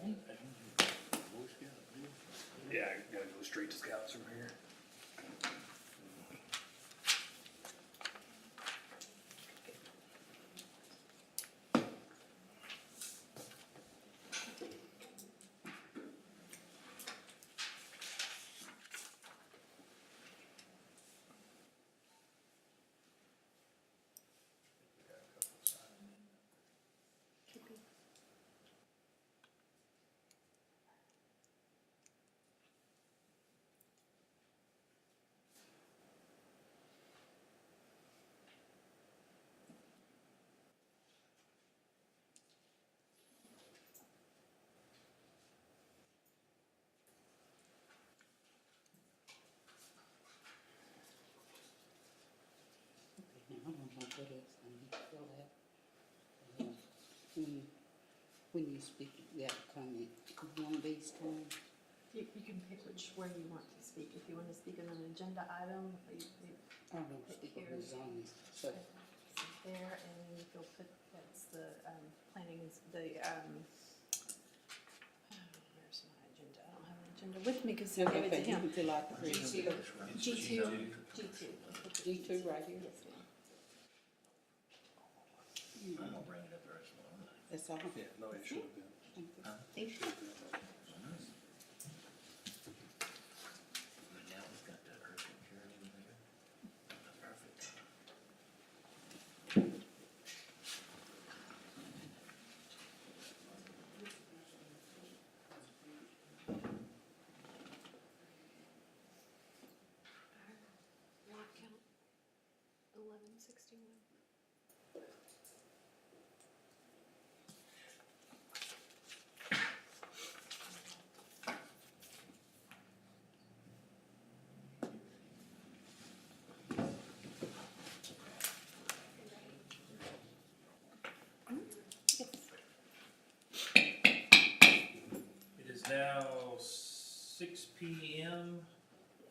Yeah, I gotta go straight to Scouts from here. I don't know what else I need to fill out. When you speak, you have a comment. One of these times. You can pick where you want to speak. If you want to speak on an agenda item, I don't speak on the zoning, so. there, and then you'll put, that's the, planning, where's my agenda? I don't have an agenda with me because I gave it to Okay, you him. can fill out the rest. G2. G2 right here. Yes, ma'am. I'm gonna bring it up the rest of the night. That's all. Yeah, no, it should have been. Thank you. Now we've got that urgent care in there. That's perfect. Lot count 1161. It is now 6 p.m.,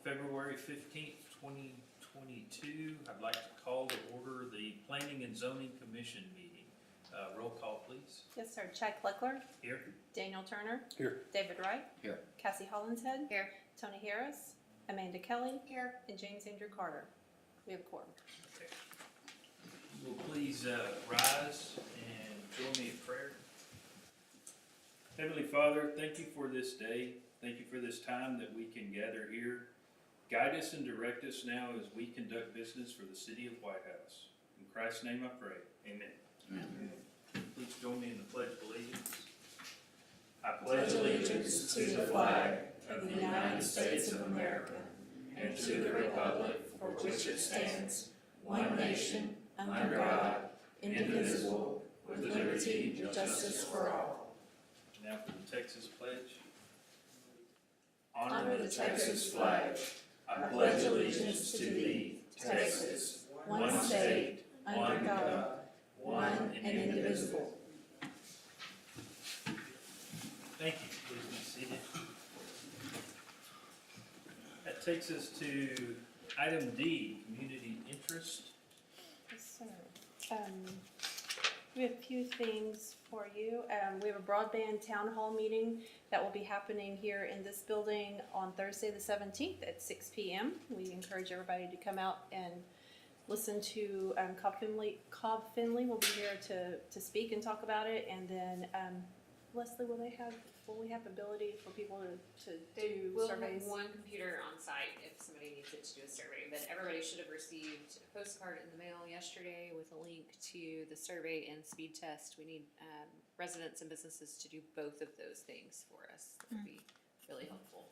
February 15th, 2022. I'd like to call to order the Planning and Zoning Commission meeting. Roll call, please. Yes, sir. Chad Cleckler. Here. Daniel Turner. Here. David Wright. Here. Cassie Hollinshead. Here. Tony Harris. Amanda Kelly. Here. And James Andrew Carter. We have a quorum. Okay. Will please rise and join me in prayer. Heavenly Father, thank you for this day. Thank you for this time that we can gather here. Guide us and direct us now as we conduct business for the city of White House. In Christ's name I pray. Amen. Amen. Please join me in the Pledge of Allegiance. I pledge allegiance to the flag of the United States of America and to the republic for which it stands, one nation, under God, indivisible, with liberty and justice for all. Now for the Texas Pledge. Honor the Texas flag. I pledge allegiance to thee, Texas, one state, under God, one and indivisible. Thank you. Please be seated. That takes us to item D, community interest. Yes, sir. We have a few things for you. We have a broadband town hall meeting that will be happening here in this building on Thursday the 17th at 6 p.m. We encourage everybody to come out and listen to Cobb Finley will be here to speak and talk about it. And then Leslie, will we have ability for people to do We'll surveys? have one computer on site if somebody needs it to do a survey, but everybody should have received a postcard in the mail yesterday with a link to the survey and speed test. We need residents and businesses to do both of those things for us. That would be really helpful.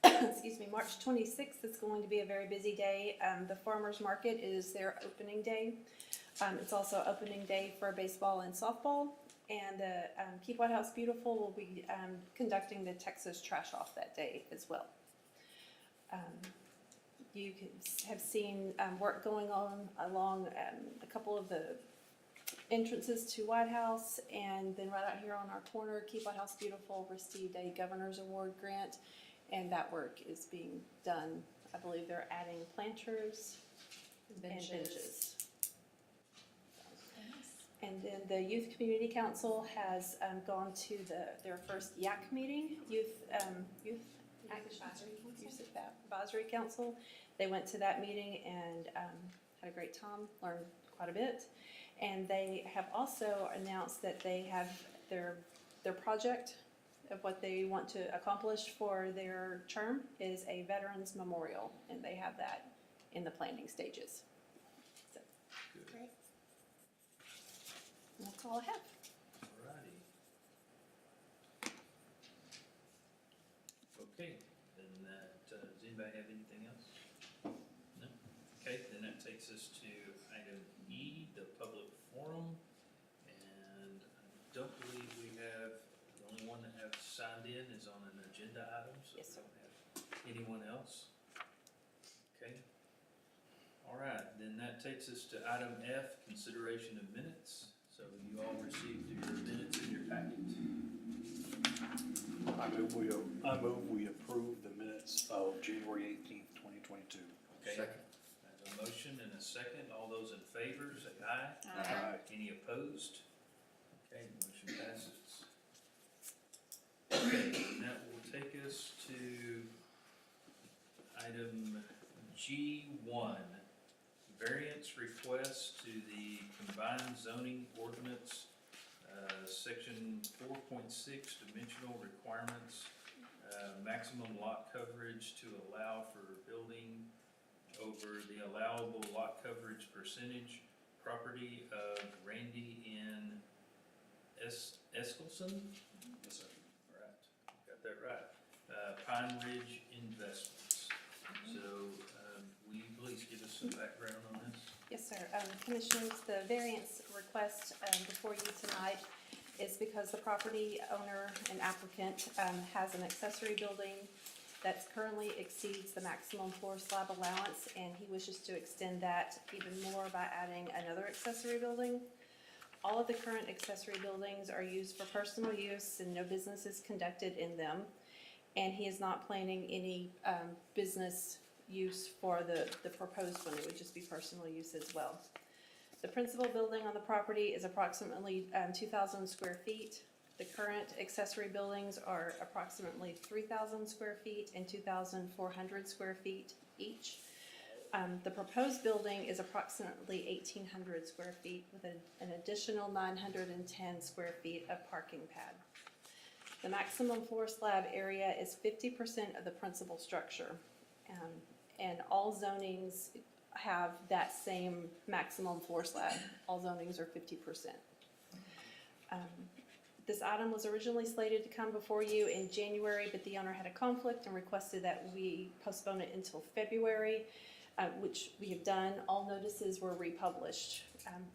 Excuse me, March 26th is going to be a very busy day. The farmers market is their opening day. It's also opening day for baseball and softball. And the Keep White House Beautiful will be conducting the Texas Trash Off that day as well. You have seen work going on along a couple of the entrances to White House, and then right out here on our corner, Keep White House Beautiful received a Governor's Award grant, and that work is being done. I believe they're adding planters and benches. And And then the Youth Community Council has gone to their first YAC meeting, Youth Advisory Council. They went to that meeting and had a great time, learned quite a bit. And they have also announced that they have their project of what they want to accomplish for their term is a Veterans Memorial, and they have that in the planning stages. So, Good. great. And that's all I have. Alrighty. Okay, then does anybody have anything else? No? Okay, then that takes us to item E, the public forum. And I don't believe we have, the only one that have signed in is on an agenda item, so we Yes, sir. don't have anyone else. Okay. Alright, then that takes us to item F, consideration of minutes. So you all received your minutes in your packet. I move we approve the minutes of January 18th, 2022. Okay. I have a motion and a second. All those in favor, say aye. Aye. Any opposed? Okay, motion passes. Okay, and that will take us to item G1, variance request to the Combined Zoning Ordinance, section 4.6, dimensional requirements, maximum lot coverage to allow for building over the allowable lot coverage percentage, property of Randy N. Eskelson? Yes, sir. All right, got that right. Pine Ridge Investments. So, will you please give us some background on this? Yes, sir. Commissioners, the variance request before you tonight is because the property owner and applicant has an accessory building that currently exceeds the maximum floor slab allowance, and he wishes to extend that even more by adding another accessory building. All of the current accessory buildings are used for personal use and no business is conducted in them. And he is not planning any business use for the proposed one. It would just be personal use as well. The principal building on the property is approximately 2,000 square feet. The current accessory buildings are approximately 3,000 square feet and 2,400 square feet each. The proposed building is approximately 1,800 square feet with an additional 910 square feet of parking pad. The maximum floor slab area is 50% of the principal structure. And all zonings have that same maximum floor slab. All zonings are 50%. This item was originally slated to come before you in January, but the owner had a conflict and requested that we postpone it until February, which we have done. All notices were republished.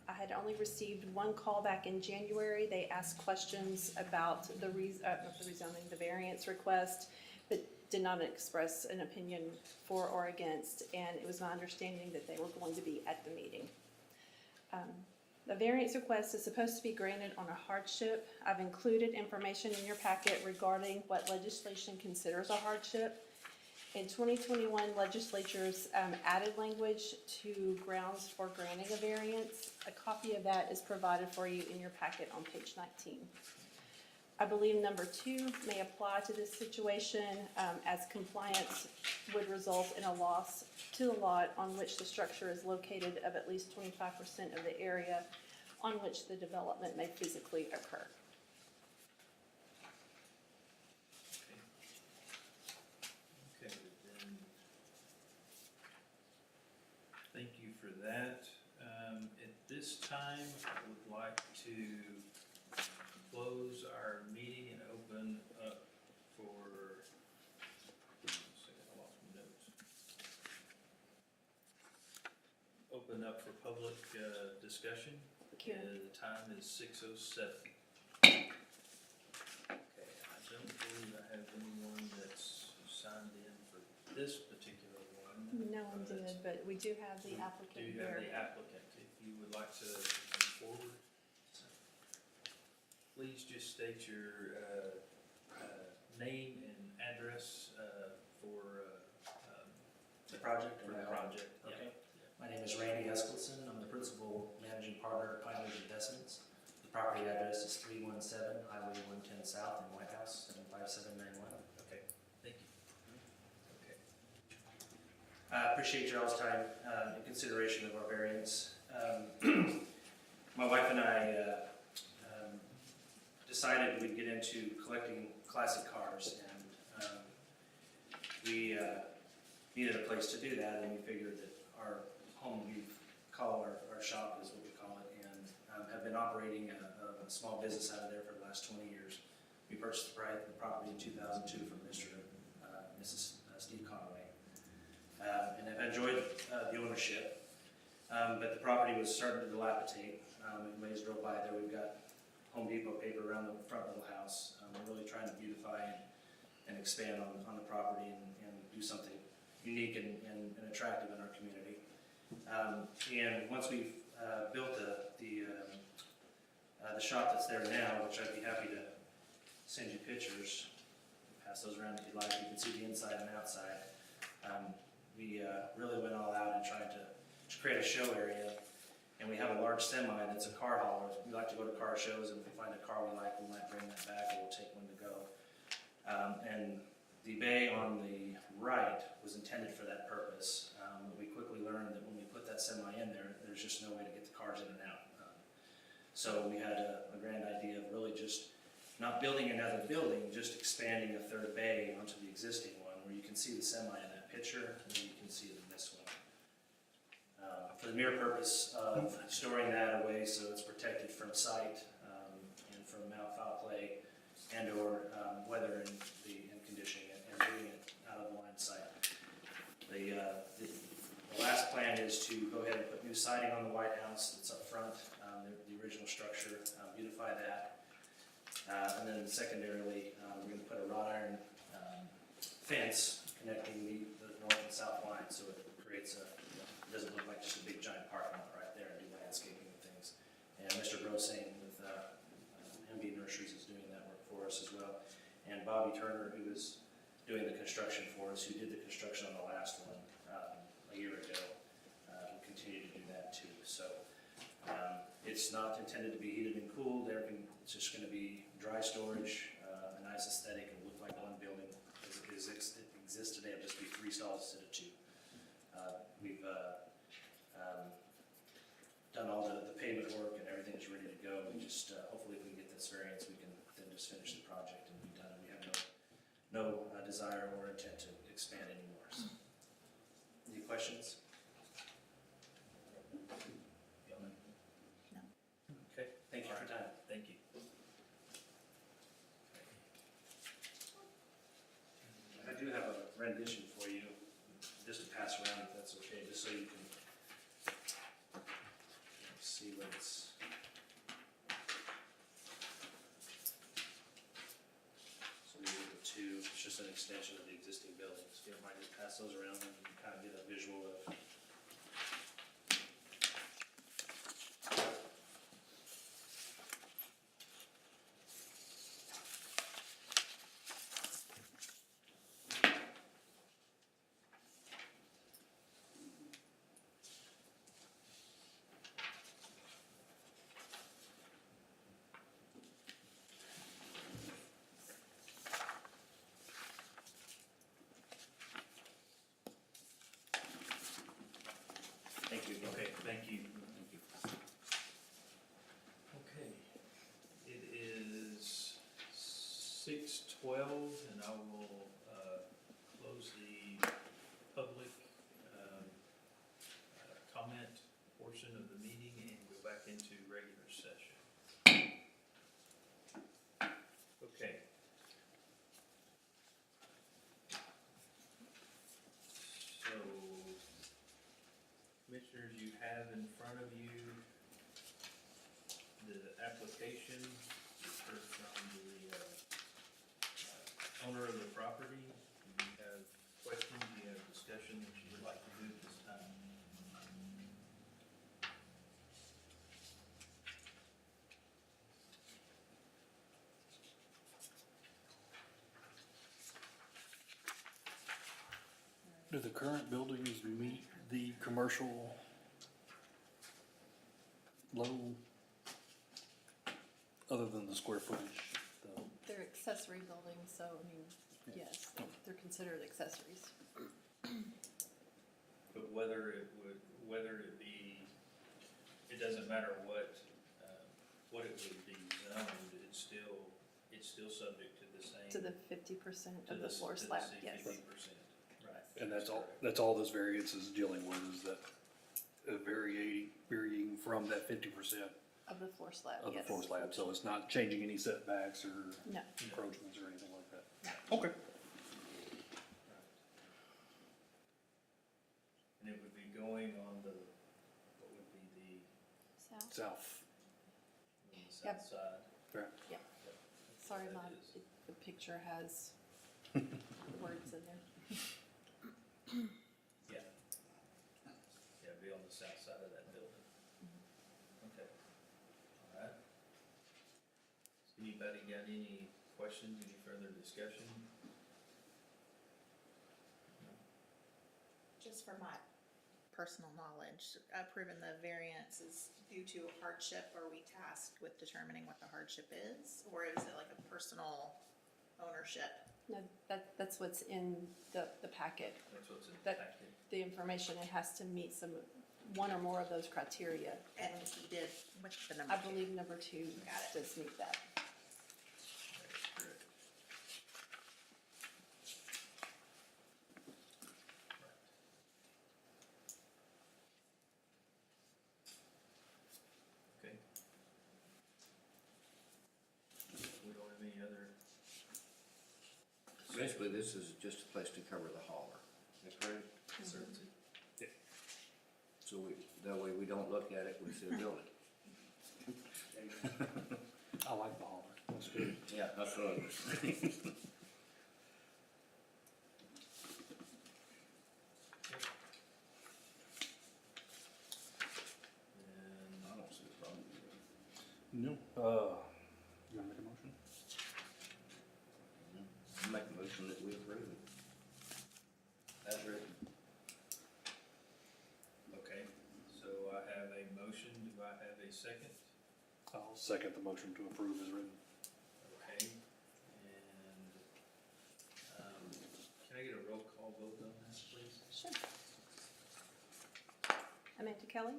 I had only received one call back in January. They asked questions about the rezoning, the variance request, but did not express an opinion for or against, and it was my understanding that they were going to be at the meeting. The variance request is supposed to be granted on a hardship. I've included information in your packet regarding what legislation considers a hardship. In 2021, legislatures added language to grounds for granting a variance. A copy of that is provided for you in your packet on page 19. I believe number 2 may apply to this situation as compliance would result in a loss to the lot on which the structure is located of at least 25% of the area on which the development may physically occur. Okay, then, thank you for that. At this time, I would like to close our meeting and open up for, I lost my notes. Open up for public discussion. Q&A. The time is 6:07. Okay, I don't believe I have anyone that's signed in for this particular one. No one did, but we do have the Do applicant you have here. the applicant, if you would like to come forward? Please just state your name and address for The project? for the project. Okay. Yeah. My name is Randy Eskelson. I'm the principal managing partner at Pine Ridge Investments. The property address is 317 Highway 110 South in White House, 75791. Okay, thank you. Okay. I appreciate your all's time in consideration of our variance. My wife and I decided we'd get into collecting classic cars, and we needed a place to do that, and we figured that our home, we call our shop is what we call it, and have been operating a small business out of there for the last 20 years. We purchased the property in 2002 from Mr. and Mrs. Steve Conway, and have enjoyed the ownership, but the property was starting to dilapidate. Everybody's drove by there. We've got Home Depot paper around the front of the house. We're really trying to beautify and expand on the property and do something unique and attractive in our community. And once we've built the shop that's there now, which I'd be happy to send you pictures, pass those around if you'd like. You can see the inside and outside. We really went all out and tried to create a show area. And we have a large semi that's a car hauler. We like to go to car shows, and if we find a car we like, we might bring that back, or we'll take one to go. And the bay on the right was intended for that purpose. But we quickly learned that when we put that semi in there, there's just no way to get the cars in and out. So we had a grand idea of really just not building another building, just expanding a third bay onto the existing one, where you can see the semi in that picture, and then you can see it in this one. For the mere purpose of storing that away so it's protected from sight and from foul play and or weather and conditioning it, and doing it out of the line of sight. The last plan is to go ahead and put new siding on the White House that's up front, the original structure, beautify that. And then secondarily, we're going to put a wrought iron fence connecting the north and south line, so it creates it doesn't look like just a big giant parking lot right there, and do landscaping and things. And Mr. Brosane with MB Nurseries is doing that work for us as well. And Bobby Turner, who is doing the construction for us, who did the construction on the last one a year ago, will continue to do that too. So it's not intended to be heated and cooled. It's just going to be dry storage, a nice aesthetic, and look like one building as it exists today. It'll just be 3 stalls instead of 2. We've done all the pavement work, and everything is ready to go. We just hopefully if we can get this variance, we can then just finish the project and be done. We have no desire or intent to expand anymore. So. Any questions? No. Okay. Thank you for your time. Thank you. I do have a rendition for you, just to pass around if that's okay, just so you can see what it's. So these are the 2, it's just an extension of the existing buildings. You might just pass those around and you can kind of get a visual of. Thank you. Okay, thank you. Okay, it is 6:12, and I will close the public comment portion of the meeting and go back into regular session. Okay. So, Commissioners, you have in front of you the application. You've heard from the owner of the property. Do you have questions? Do you have discussion that you would like to do at this time? Do the current buildings meet the commercial low other than the square footage, the, They're accessory buildings, so, I mean, yes, they're considered accessories. But whether it be, it doesn't matter what it would be zoned, it's still subject to the same. To the 50% of the floor to slab, same yes. 50%, right. and that's all this variance is dealing with, is that varying from that 50% Of the floor slab, of the yes. floor slab, so it's not changing any setbacks or No, encroachments or anything like that. Okay. And it would be going on the, what would be south. South. the Yep. south side? Right. Yep. Sorry, That Mom, is. the picture has words in there. Yeah. Yeah, be on the south side of that building. Okay. All right. Anybody got any questions, any further discussion? Just for my personal knowledge, approving the variance is due to hardship. Are we tasked with determining what the hardship is? Or is it like a personal ownership? No, that's what's in the packet. That's what's in the That- packet. The information, it has to meet one or more of those criteria. And he did with the number I two. believe number 2 Got it. does meet that. That is correct. Right. Okay. We don't have any other. Basically, this is just a place to cover the holler, is that correct? Certainty. So that way we don't look at it, we see a building. I like the holler, that's good. Yeah, that's what I was saying. And I don't see a problem with it. No. You wanna make a motion? I make a motion that we approve it. As written. okay, so I have a motion, do I have a second? I'll second the motion to approve as written. Okay, and, can I get a roll call vote on this, please? Sure. Amanda Kelly,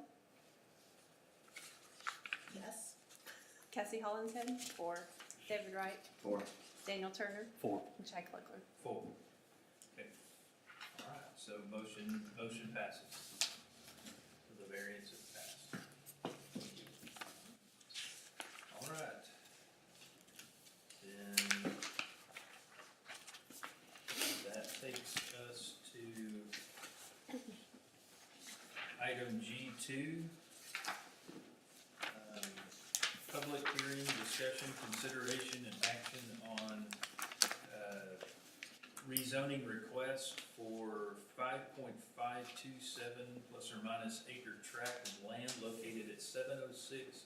Yes. Cassie Hollinshead, or David Wright, Four. Daniel Turner, 4. and Chad Cleckler. 4. Okay, all right, so motion passes. So the variance is passed. All right. Then that takes us to item G2. Public hearing, discussion, consideration, and action on rezoning request for 5.527 plus or minus acre tract of land located at 706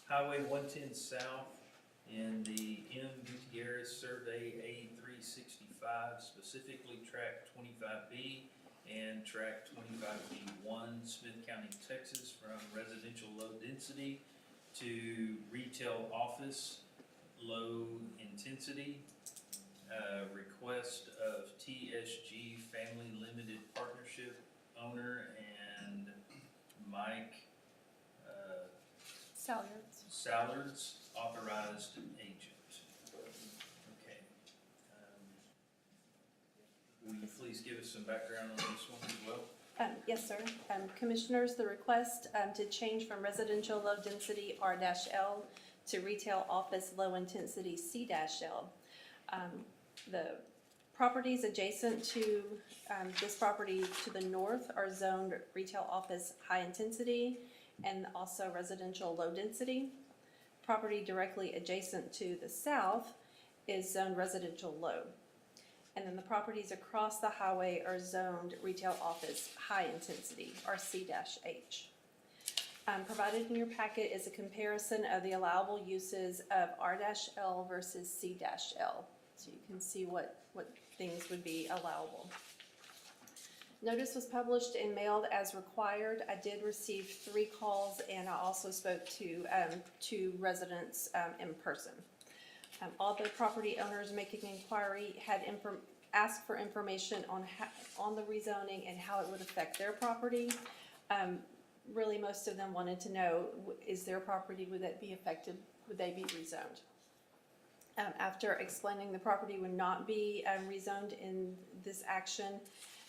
Highway 110 South in the Guitteriez Survey A-365, specifically Tract 25B and Tract 25B1, Smith County, Texas, from residential low density to retail office, low intensity. Request of TSG Family Limited Partnership owner and Mike Sallards, authorized agent. Okay. Will you please give us some background on this one as well? Yes, sir. Commissioners, the request to change from residential low density R-L to retail office low intensity C-L. The properties adjacent to this property to the north are zoned retail office high intensity and also residential low density. Property directly adjacent to the south is zoned residential low. And then the properties across the highway are zoned retail office high intensity, or C-H. Provided in your packet is a comparison of the allowable uses of R-L versus C-L. So you can see what things would be allowable. Notice was published and mailed as required. I did receive 3 calls, and I also spoke to 2 residents in person. All the property owners making inquiry had asked for information on the rezoning and how it would affect their property. Really, most of them wanted to know, is their property, would that be affected, would they be rezoned? After explaining the property would not be rezoned in this action,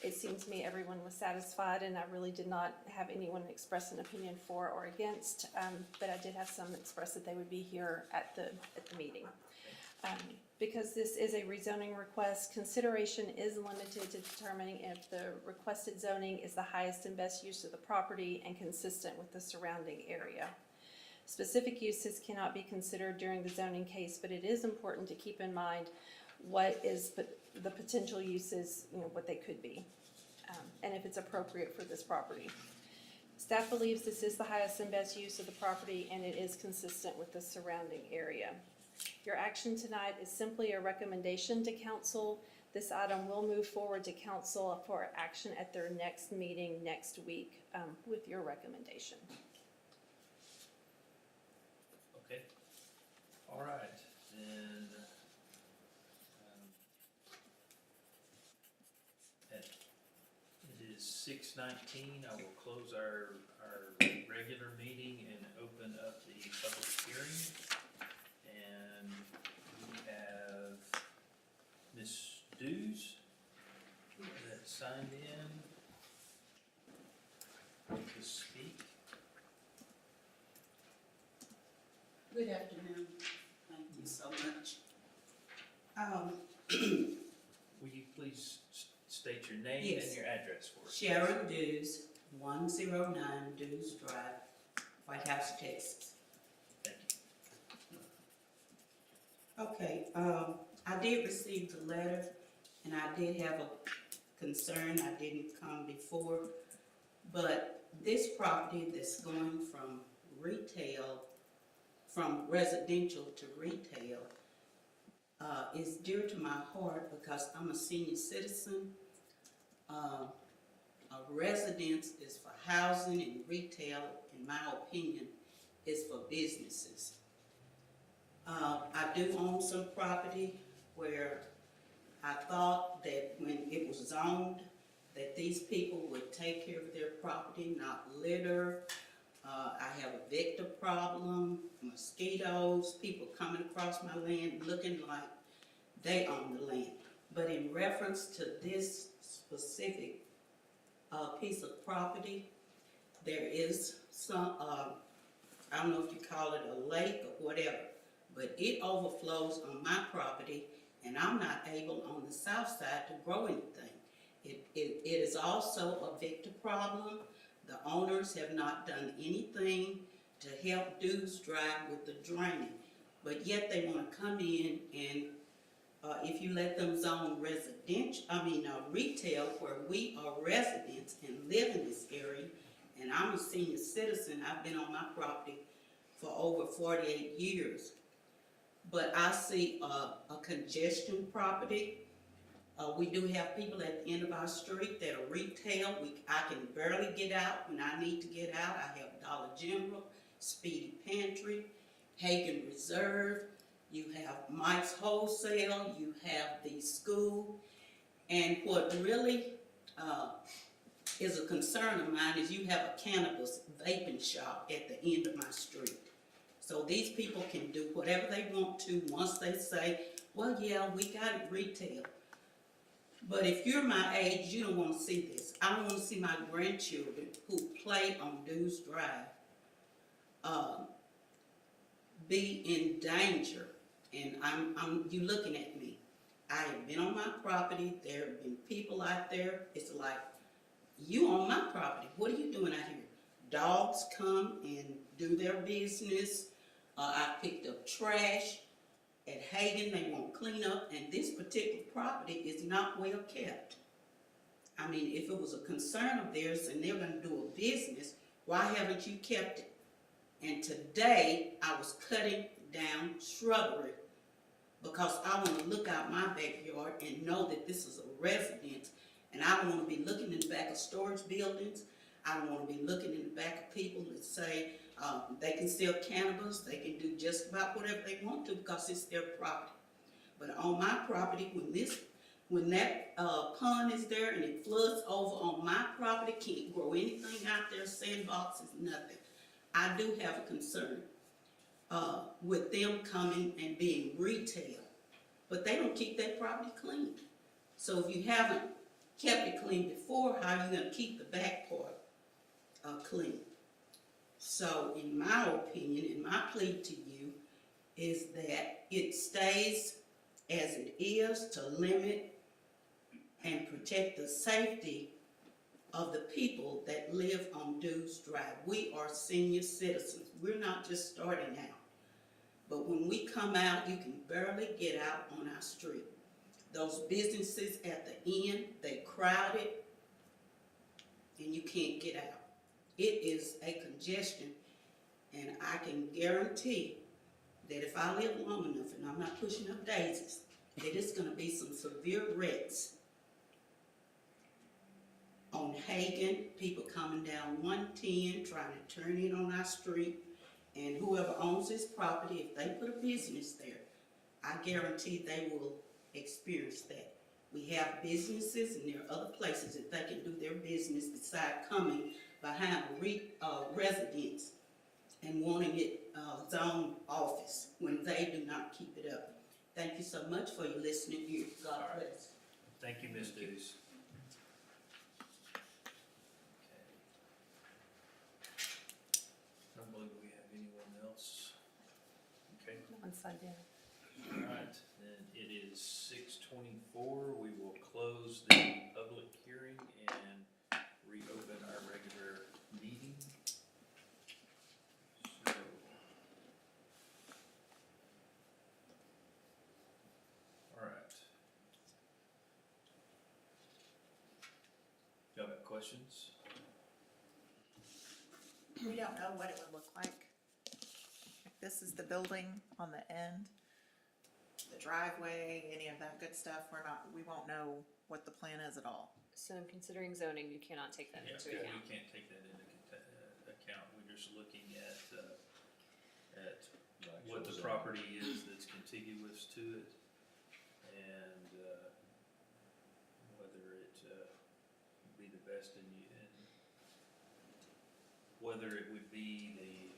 it seemed to me everyone was satisfied, and I really did not have anyone express an opinion for or against, but I did have some express that they would be here at the meeting. Because this is a rezoning request, consideration is limited to determining if the requested zoning is the highest and best use of the property and consistent with the surrounding area. Specific uses cannot be considered during the zoning case, but it is important to keep in mind what is the potential uses, what they could be, and if it's appropriate for this property. Staff believes this is the highest and best use of the property, and it is consistent with the surrounding area. Your action tonight is simply a recommendation to council. This item will move forward to council for action at their next meeting next week with your recommendation. Okay, all right, then, it is 6:19, I will close our regular meeting and open up the public hearing. And we have Ms. Dews that signed in to speak. Good afternoon. Thank you so much. Will you please state your name Yes. and your address for us? Sharon Dews, 109 Dews Drive, White House, Texas. Thank you. Okay, I did receive the letter, and I did have a concern. I didn't come before, but this property that's going from residential to retail, is dear to my heart because I'm a senior citizen. A residence is for housing, and retail, in my opinion, is for businesses. I do own some property where I thought that when it was zoned, that these people would take care of their property, not litter. I have a vector problem, mosquitoes, people coming across my land looking like they own the land. But in reference to this specific piece of property, there is some, I don't know if you call it a lake or whatever, but it overflows on my property, and I'm not able on the south side to grow anything. It is also a vector problem. The owners have not done anything to help Dews Drive with the draining, but yet they want to come in and if you let them zone retail where we are residents and live in this area, and I'm a senior citizen, I've been on my property for over 48 years. But I see a congestion property. We do have people at the end of our street that are retail. I can barely get out when I need to get out. I have Dollar General, Speedy Pantry, Hagen Reserve. You have Mike's Wholesale. You have the school. And what really is a concern of mine is you have a cannabis vaping shop at the end of my street. So these people can do whatever they want to once they say, well, yeah, we got it retail. But if you're my age, you don't want to see this. I don't want to see my grandchildren who play on Dews Drive be in danger. And you looking at me. I have been on my property. There have been people out there. It's like, you on my property. What are you doing out here? Dogs come and do their business. I picked up trash at Hagen. They won't clean up, and this particular property is not well kept. I mean, if it was a concern of theirs and they're going to do a business, why haven't you kept it? And today I was cutting down shrubbery because I want to look out my backyard and know that this is a residence And I don't wanna be looking in the back of storage buildings. I don't wanna be looking in the back of people that say, they can sell cannabis, they can do just about whatever they want to because it's their property. But on my property, when that pond is there and it floods over on my property, can't grow anything out there, sandboxes, nothing. I do have a concern with them coming and being retail, but they don't keep that property clean. So if you haven't kept it clean before, how are you gonna keep the back part clean? So in my opinion, and my plea to you, is that it stays as it is to limit and protect the safety of the people that live on Dews Drive. We are senior citizens. We're not just starting out. But when we come out, you can barely get out on our street. Those businesses at the end, they crowded, and you can't get out. It is a congestion, and I can guarantee that if I live long enough, and I'm not pushing up daisies, that it's gonna be some severe wrecks on Hagen, people coming down 110, trying to turn in on our street, and whoever owns this property, if they put a business there, I guarantee they will experience that. We have businesses, and there are other places that they can do their business besides coming behind residents and wanting it zone office when they do not keep it up. Thank you so much for your listening ear. God bless. Thank you, Ms. Dews. I don't believe we have anyone else. Okay, One side down. all right, then it is 6:24. We will close the public hearing and reopen our regular meeting. So, all right. Y'all have questions? We don't know what it would look like. If this is the building on the end, the driveway, any of that good stuff, we won't know what the plan is at all. So in considering zoning, you cannot take that into Yeah, account. we can't take that into account. We're just looking at what the property is that's contiguous to it, and whether it would be the best and whether it would be the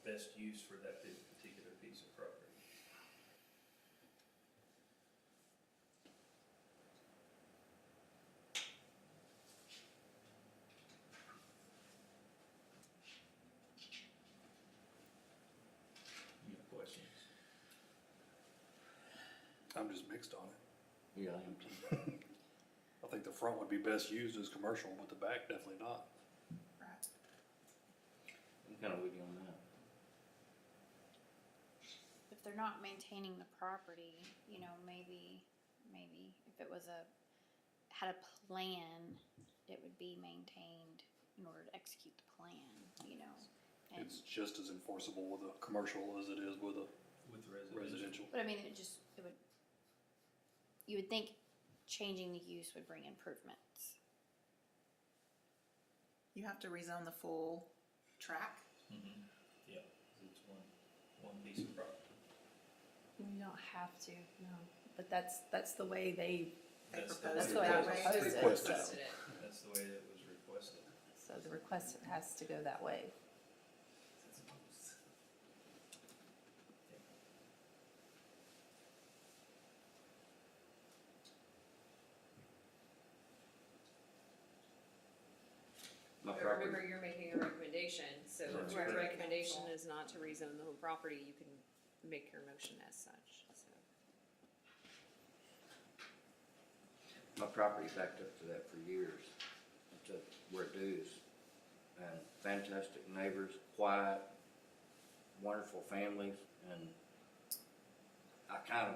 best use for that particular piece of property. You have questions? I'm just mixed on it. Yeah, I am too. I think the front would be best used as commercial, but the back definitely not. Right. I'm kinda with you on that. If they're not maintaining the property, you know, maybe if it was had a plan, it would be maintained in order to execute the plan, you know. And, It's just as enforceable with a commercial as it is with a With residential. but I mean, you would think changing the use would bring improvements. You have to rezone the full tract. Yeah, it's one piece of property. You don't have to, no, but that's the way they That's proposed it that way. They Requested. requested it. That's the way that was requested. So the request has to go that way. My But property, remember, you're making a recommendation, so That's if your correct. recommendation is not to rezone the whole property, you can make your motion as such, so. my property backed up to that for years, to where it is. And fantastic neighbors, quiet, wonderful families, and I kind of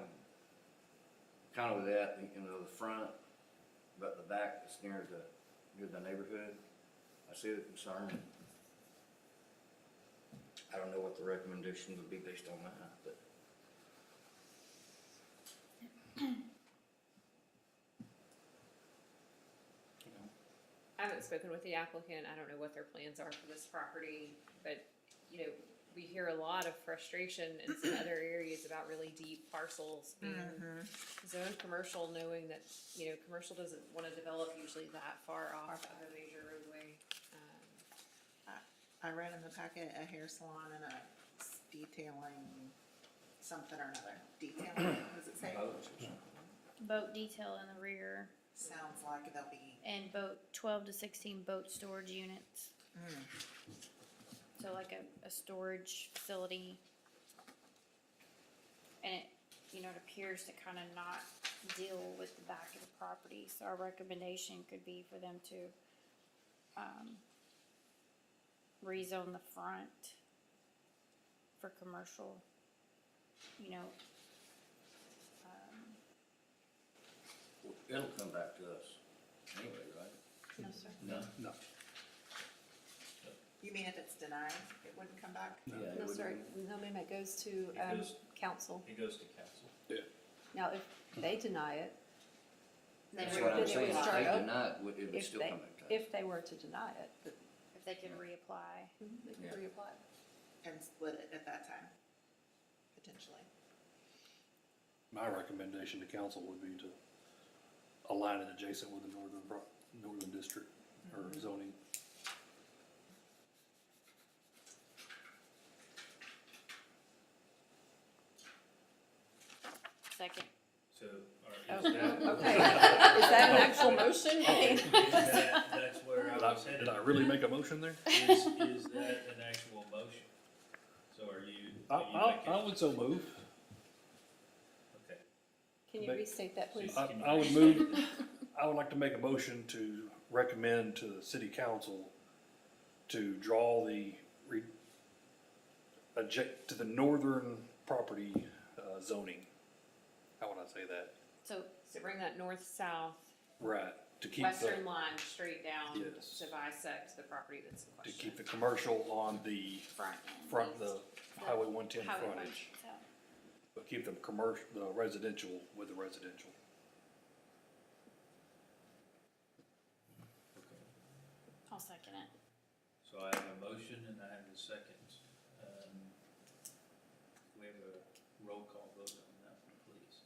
with that, you know, the front, but the back is near the neighborhood. I see the concern. I don't know what the recommendation would be based on that, but. haven't spoken with the applicant, I don't know what their plans are for this property, but, you know, we hear a lot of frustration in some other areas about really deep parcels being zoned commercial, knowing that, you know, commercial doesn't wanna develop usually that far off of a major roadway. I read in the packet a hair salon and a detailing something or another. Detailing, what does it say? Boat detail in the rear, Sounds like they'll be, and 12 to 16 boat storage units. So like a storage facility. And it, you know, it appears to kind of not deal with the back of the property, so our recommendation could be for them to, rezone the front for commercial, you know. It'll come back to us anyway, right? No, sir. No. No. you mean if it's denied, it wouldn't come back? Yeah, it No, would sir, be. no, ma'am, it goes to, It goes- council. It goes to council. Now, if they deny it, That's Then what I'm it would saying, if start they up. deny it, it would if still they, come back to us. if they were to deny it, but If they could reapply. they could Yeah. reapply. And split it at that time, potentially. My recommendation to council would be to align it adjacent with the northern district or zoning. Second. So, Oh, is that, okay. Is that an actual motion? that's where I was headed. Did I really make a motion there? Is that an actual motion? So are you I would so move. okay. Can you restate that, please? I would move, I would like to make a motion to recommend to the city council to draw the to the northern property zoning. How would I say that? So bring that north-south Right, to keep western the, line straight down Yes. to bisect the property that's in to question. keep the commercial on the Front end. front, the Highway 110 Highway frontage, so. but keep the commercial, the residential with the residential. I'll second it. So I have a motion and I have a second. We have a roll call vote on that one, please.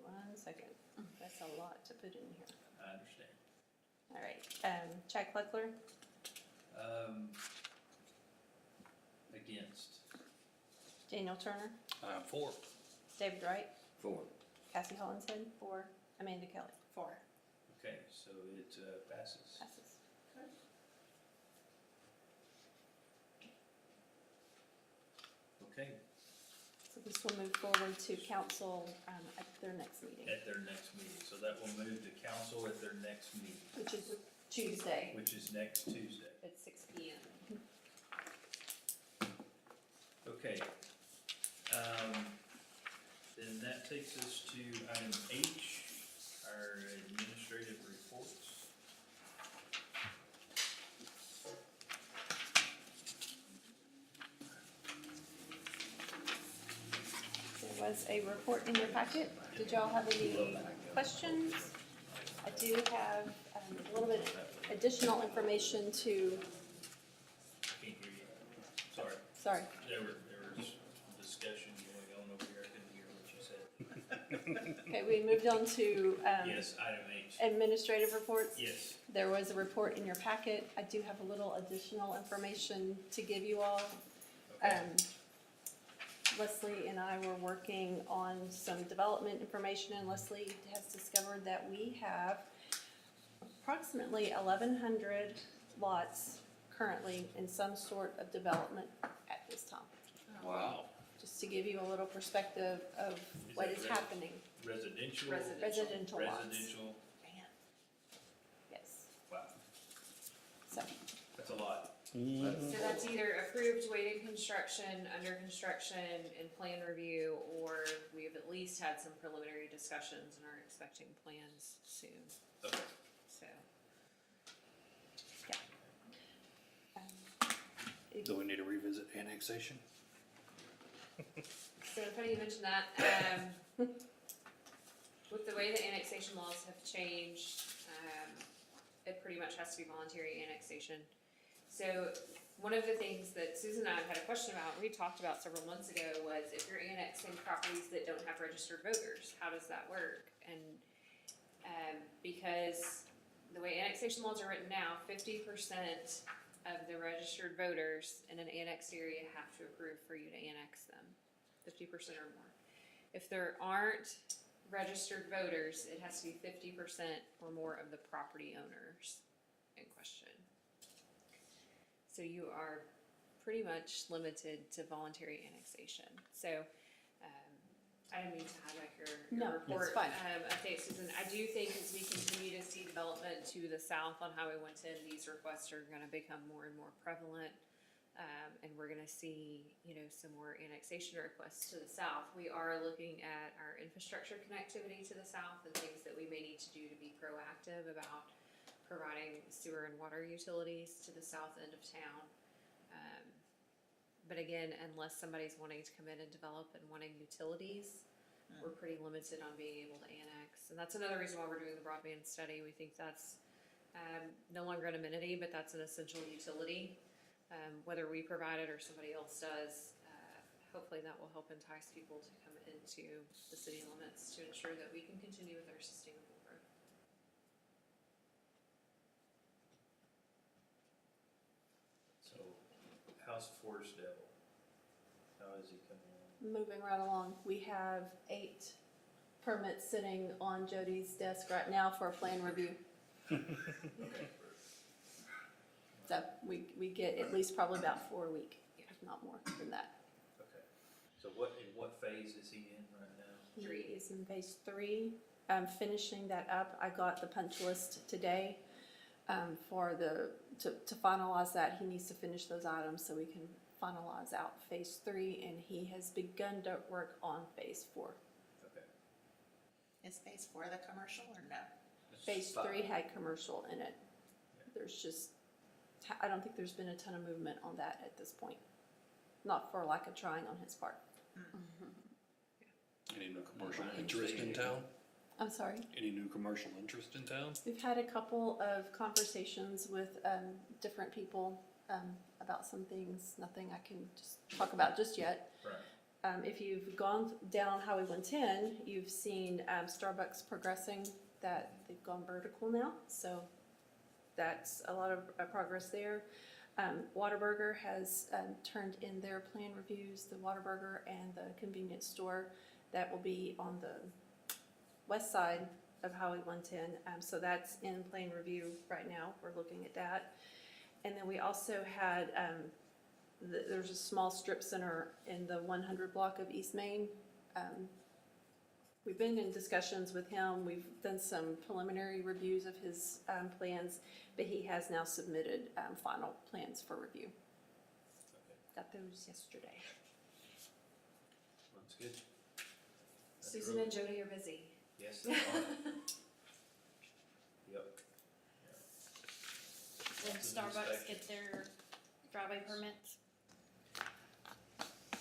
1 second. That's a lot to put in here. I understand. All right, Chad Cleckler, Against. Daniel Turner, I'm for. David Wright, 4. Cassie Hollinshead, 4, Amanda Kelly. 4. Okay, so it passes. Passes. Okay, So this will move forward to council, at their next meeting, at their next meeting. So that will move to council at their next meeting, which is Tuesday which is next Tuesday. At 6 p.m. Okay. Then that takes us to item H, our administrative reports. There was a report in your packet. Did y'all have any questions? I do have a little bit additional information to, Can't hear you. Sorry, sorry, there was discussion going on over here. I couldn't hear what you said. okay, we moved on to Yes, item H. administrative reports. Yes. There was a report in your packet. I do have a little additional information to give you all. Okay. Leslie and I were working on some development information, and Leslie has discovered that we have approximately 1,100 lots currently in some sort of development at this time. Wow. Just to give you a little perspective of what is happening. Residential? Residential lots. Residential, Yes, wow, so, that's a lot. So that's either approved, waiting construction, under construction, and plan review, or we've at least had some preliminary discussions and are expecting plans soon, Okay. so. Do we need to revisit annexation? So funny you mentioned that, with the way the annexation laws have changed, it pretty much has to be voluntary annexation. So one of the things that Susan and I had a question about, we talked about several months ago, was if you're annexing properties that don't have registered voters, how does that work? And because the way annexation laws are written now, 50% of the registered voters in an annexed area have to approve for you to annex them, 50% or more. If there aren't registered voters, it has to be 50% or more of the property owners in question. So you are pretty much limited to voluntary annexation. So, I didn't mean to hijack your No, report. it's fine. Update, Susan. I do think as we continue to see development to the south on Highway 110, these requests are gonna become more and more prevalent. And we're gonna see, some more annexation requests to the south. We are looking at our infrastructure connectivity to the south and things that we may need to do to be proactive about providing sewer and water utilities to the south end of town. But again, unless somebody's wanting to come in and develop and wanting utilities, we're pretty limited on being able to annex. And that's another reason why we're doing the broadband study. We think that's no longer an amenity, but that's an essential utility. Whether we provide it or somebody else does, hopefully that will help entice people to come into the city limits to ensure that we can continue with our sustainable growth. So, how's Forest Devil? How is he coming along? Moving right along, we have 8 permits sitting on Jody's desk right now for a plan review. So we get at least probably about 4 a week, if not more than that. Okay. So in what phase is he in right now? He is in phase 3. I'm finishing that up. I got the punch list today to finalize that. He needs to finish those items so we can finalize out phase 3, and he has begun to work on phase 4. Okay. Is phase 4 the commercial or no? Phase 3 had commercial in it. There's just, I don't think there's been a ton of movement on that at this point. Not for lack of trying on his part. Any new commercial interest in town? I'm sorry? Any new commercial interest in town? We've had a couple of conversations with different people about some things. Nothing I can just talk about just yet. Right. If you've gone down Highway 110, you've seen Starbucks progressing, that they've gone vertical now. So that's a lot of progress there. Whataburger has turned in their plan reviews, the Whataburger and the convenience store that will be on the west side of Highway 110. So that's in plan review right now. We're looking at that. And then we also had, there's a small strip center in the 100 block of East Main. We've been in discussions with him. We've done some preliminary reviews of his plans, but he has now submitted final plans for review. Okay. Got those yesterday. That's good. That's Susan really- and Jody are busy. Yes, they are. Yep. Did Lots of Starbucks inspection. get their driveway permits?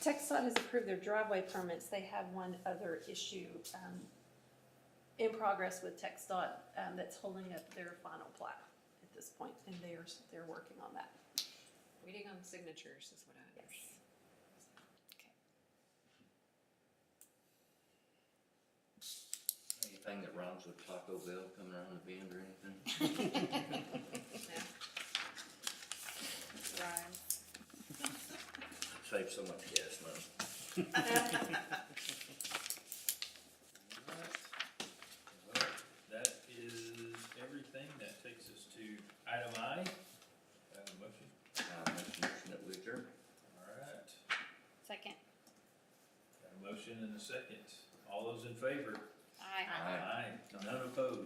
TxDOT has approved their driveway permits. They have one other issue in progress with TxDOT that's holding up their final plat at this point, and they're working on that. Waiting on signatures is what I understand. Anything that rhymes with Taco Bell coming around the bend or anything? Right. Save so much gas money. Alright. Well, that is everything. That takes us to item I. Have a motion? Make a motion that we adjourn. Alright. Second. Got a motion and a second. All those in favor? Aye. Aye. None opposed.